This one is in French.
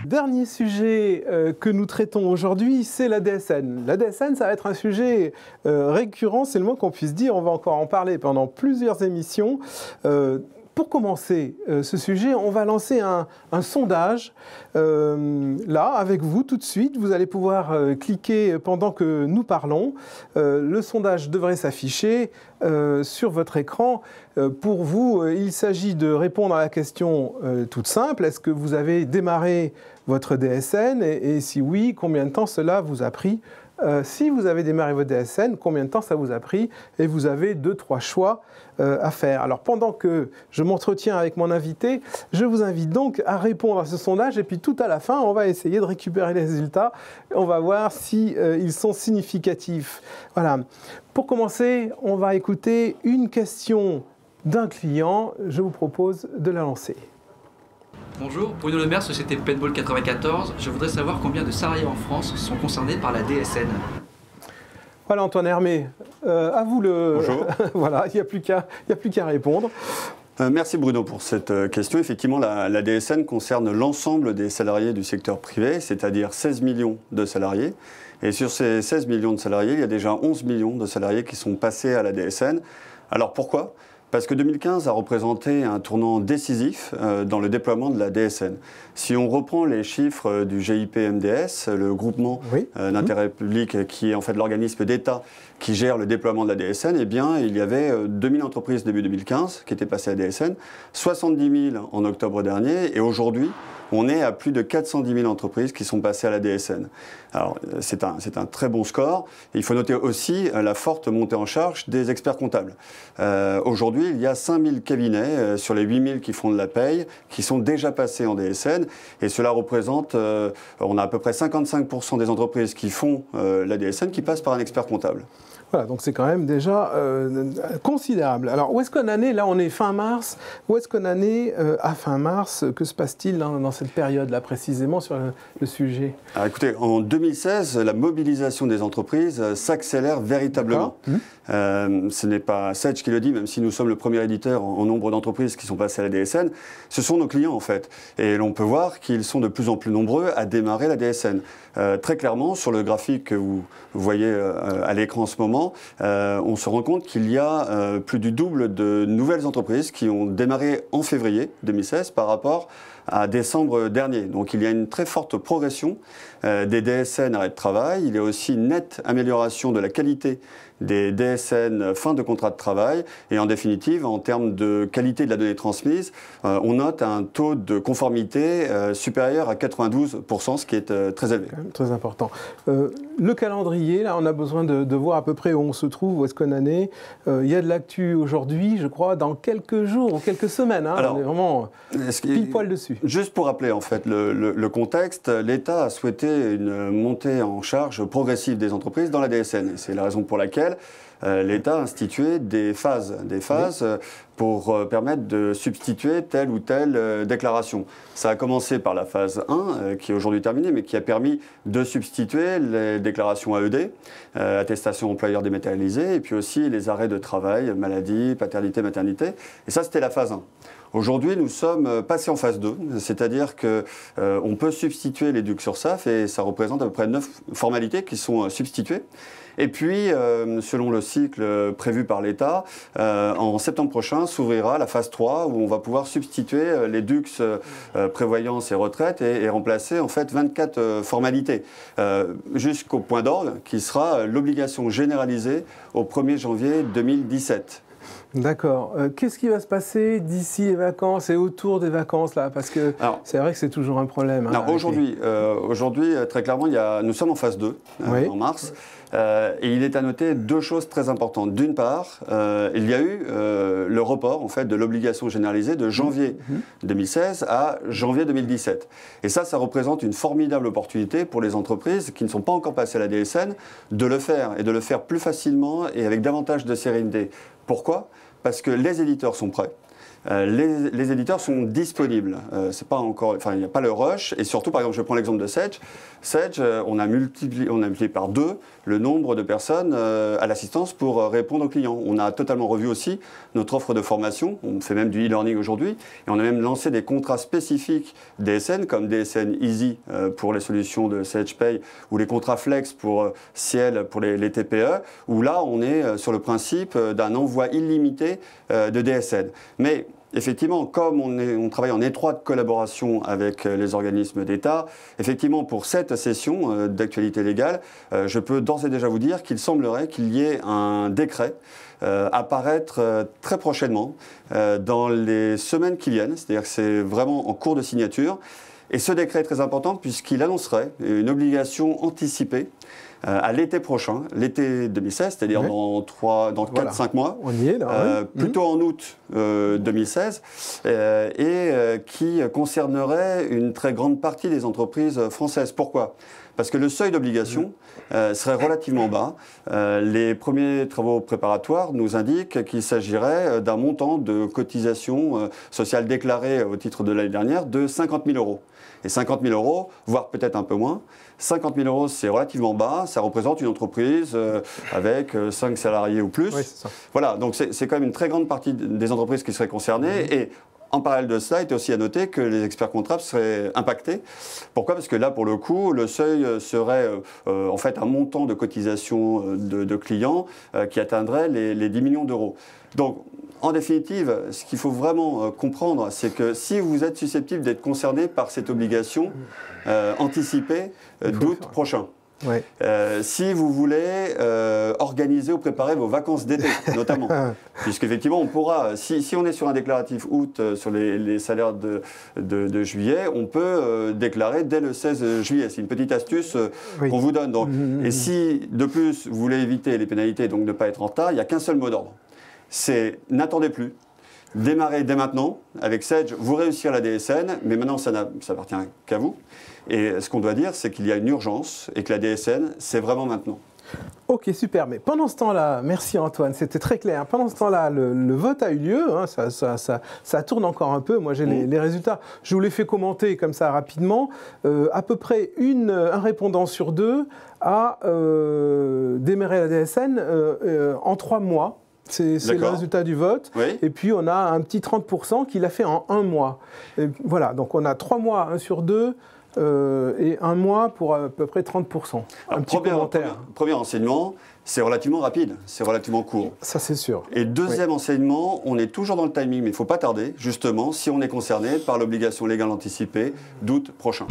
Dernier sujet que nous traitons aujourd'hui, c'est la DSN. La DSN, ça va être un sujet récurrent, c'est le moins qu'on puisse dire. On va encore en parler pendant plusieurs émissions. Pour commencer ce sujet, on va lancer un sondage. Là, avec vous, tout de suite, vous allez pouvoir cliquer pendant que nous parlons. Le sondage devrait s'afficher sur votre écran. Pour vous, il s'agit de répondre à la question toute simple. Est-ce que vous avez démarré votre DSN et si oui, combien de temps cela vous a pris? Si vous avez démarré votre DSN, combien de temps ça vous a pris? Et vous avez 2-3 choix à faire. Alors pendant que je m'entretiens avec mon invité, je vous invite donc à répondre à ce sondage et puis tout à la fin, on va essayer de récupérer les résultats. On va voir si ils sont significatifs. Voilà. Pour commencer, on va écouter une question d'un client. Je vous propose de la lancer. Bonjour, Bruno Le Maire, société Paintball 94. Je voudrais savoir combien de salariés en France sont concernés par la DSN. Voilà Antoine Hermé, à vous le... Bonjour. Voilà, il n'y a plus qu'à répondre. Merci Bruno pour cette question. Effectivement, la DSN concerne l'ensemble des salariés du secteur privé, c'est-à-dire 16 millions de salariés. Et sur ces 16 millions de salariés, il y a déjà 11 millions de salariés qui sont passés à la DSN. Alors pourquoi ? Parce que 2015 a représenté un tournant décisif dans le déploiement de la DSN. Si on reprend les chiffres du GIP-MDS, le groupement d'intérêt public qui est en fait l'organisme d'État qui gère le déploiement de la DSN, eh bien, il y avait 2000 entreprises début 2015 qui étaient passées à la DSN, 70 000 en octobre dernier, et aujourd'hui, on est à plus de 410 000 entreprises qui sont passées à la DSN. Alors, c'est un très bon score. Il faut noter aussi la forte montée en charge des experts comptables. Aujourd'hui, il y a 5 000 cabinets sur les 8 000 qui font de la paye, qui sont déjà passés en DSN. Et cela représente, on a à peu près 55% des entreprises qui font la DSN qui passent par un expert comptable. Voilà, donc c'est quand même déjà considérable. Alors, où est-ce qu'on en est? Là, on est fin mars. Où est-ce qu'on en est à fin mars? Que se passe-t-il dans cette période-là, précisément, sur le sujet? Alors, écoutez, en 2016, la mobilisation des entreprises s'accélère véritablement. Ce n'est pas Sedge qui le dit, même si nous sommes le premier éditeur en nombre d'entreprises qui sont passées à la DSN. Ce sont nos clients, en fait. Et l'on peut voir qu'ils sont de plus en plus nombreux à démarrer la DSN. Très clairement, sur le graphique que vous voyez à l'écran en ce moment, on se rend compte qu'il y a plus du double de nouvelles entreprises qui ont démarré en février 2016 par rapport à décembre dernier. Donc il y a une très forte progression des DSN arrêt de travail. Il y a aussi une nette amélioration de la qualité des DSN fin de contrat de travail. Et en définitive, en termes de qualité de la donnée transmise, on note un taux de conformité supérieur à 92%, ce qui est très élevé. Quand même très important. Le calendrier, là, on a besoin de voir à peu près où on se trouve, où est-ce qu'on en est. Il y a de l'actu aujourd'hui, je crois, dans quelques jours ou quelques semaines. Hein. Alors, on est vraiment pile poil dessus. Juste pour rappeler en fait le contexte, l'État a souhaité une montée en charge progressive des entreprises dans la DSN. C'est la raison pour laquelle l'État a institué des phases pour permettre de substituer telle ou telle déclaration. Ça a commencé par la phase 1, qui est aujourd'hui terminée, mais qui a permis de substituer les déclarations AED, attestation employeur dématérialisée, et puis aussi les arrêts de travail, maladie, paternité, maternité. Et ça, c'était la phase 1. Aujourd'hui, nous sommes passés en phase 2, c'est-à-dire qu'on peut substituer les DUC-URSSAF et ça représente à peu près 9 formalités qui sont substituées. Et puis, selon le cycle prévu par l'État, en septembre prochain s'ouvrira la phase 3 où on va pouvoir substituer les DUX prévoyance et retraite et remplacer en fait 24 formalités jusqu'au point d'orgue qui sera l'obligation généralisée au 1er janvier 2017. D'accord. Qu'est-ce qui va se passer d'ici les vacances et autour des vacances là? Parce que c'est vrai que c'est toujours un problème. Hein, aujourd'hui, très clairement, nous sommes en phase 2 en mars. Et il est à noter deux choses très importantes. D'une part, il y a eu le report en fait, de l'obligation généralisée de janvier 2016 à janvier 2017. Et ça représente une formidable opportunité pour les entreprises qui ne sont pas encore passées à la DSN de le faire et de le faire plus facilement et avec davantage de sérénité. Pourquoi ? Parce que les éditeurs sont prêts. les éditeurs sont disponibles. C'est pas encore, enfin, il n'y a pas le rush. Et surtout, par exemple, je prends l'exemple de Sage. Sage, on a multiplié par 2 le nombre de personnes à l'assistance pour répondre aux clients. On a totalement revu aussi notre offre de formation. On fait même du e-learning aujourd'hui. Et on a même lancé des contrats spécifiques DSN, comme DSN Easy pour les solutions de SagePay, ou les contrats Flex pour Ciel pour les TPE, où là, on est sur le principe d'un envoi illimité de DSN. Mais effectivement, comme on travaille en étroite collaboration avec les organismes d'État, effectivement, pour cette session d'actualité légale, je peux d'ores et déjà vous dire qu'il semblerait qu'il y ait un décret apparaître très prochainement dans les semaines qui viennent, c'est-à-dire que c'est vraiment en cours de signature. Et ce décret est très important puisqu'il annoncerait une obligation anticipée à l'été prochain, l'été 2016, c'est-à-dire dans 4-5 mois, on y est, là, plutôt en août 2016, qui concernerait une très grande partie des entreprises françaises. Pourquoi ? Parce que le seuil d'obligation serait relativement bas. Les premiers travaux préparatoires nous indiquent qu'il s'agirait d'un montant de cotisation sociale déclarée au titre de l'année dernière de 50 000 €. Et 50 000 €, voire peut-être un peu moins, 50 000 €, c'est relativement bas. Ça représente une entreprise avec 5 salariés ou plus. Oui, c'est ça. Voilà, donc c'est quand même une très grande partie des entreprises qui seraient concernées. Et en parallèle de cela, il est aussi à noter que les experts comptables seraient impactés. Pourquoi ? Parce que là, pour le coup, le seuil serait en fait un montant de cotisation de clients qui atteindrait les 10 millions d'euros. Donc, en définitive, ce qu'il faut vraiment comprendre, c'est que si vous êtes susceptible d'être concerné par cette obligation anticipée d'août prochain, ouais. Si vous voulez organiser ou préparer vos vacances d'été, notamment, puisqu'effectivement, on pourra, si on est sur un déclaratif août sur les salaires de juillet, on peut déclarer dès le 16 juillet. C'est une petite astuce qu'on vous donne. Donc, et si, de plus, vous voulez éviter les pénalités, donc ne pas être en retard, il n'y a qu'un seul mot d'ordre. C'est n'attendez plus. Démarrez dès maintenant. Avec Sage, vous réussirez la DSN, mais maintenant, ça n'appartient qu'à vous. Et ce qu'on doit dire, c'est qu'il y a une urgence et que la DSN, c'est vraiment maintenant. Ok, super. Mais pendant ce temps-là, merci Antoine, c'était très clair. Pendant ce temps-là, le vote a eu lieu. Hein, ça tourne encore un peu. Moi, j'ai les résultats. Je vous les fais commenter comme ça rapidement. À peu près un répondant sur 2 a démarré la DSN en 3 mois. C'est le résultat du vote. Oui. Et puis, on a un petit 30% qui l'a fait en 1 mois. Et voilà, donc on a 3 mois, 1 sur 2. Et 1 mois pour à peu près 30%. Alors, premier enseignement, c'est relativement rapide, c'est relativement court. Ça, c'est sûr. Et deuxième enseignement, on est toujours dans le timing, mais il ne faut pas tarder, justement, si on est concerné par l'obligation légale anticipée d'août prochain.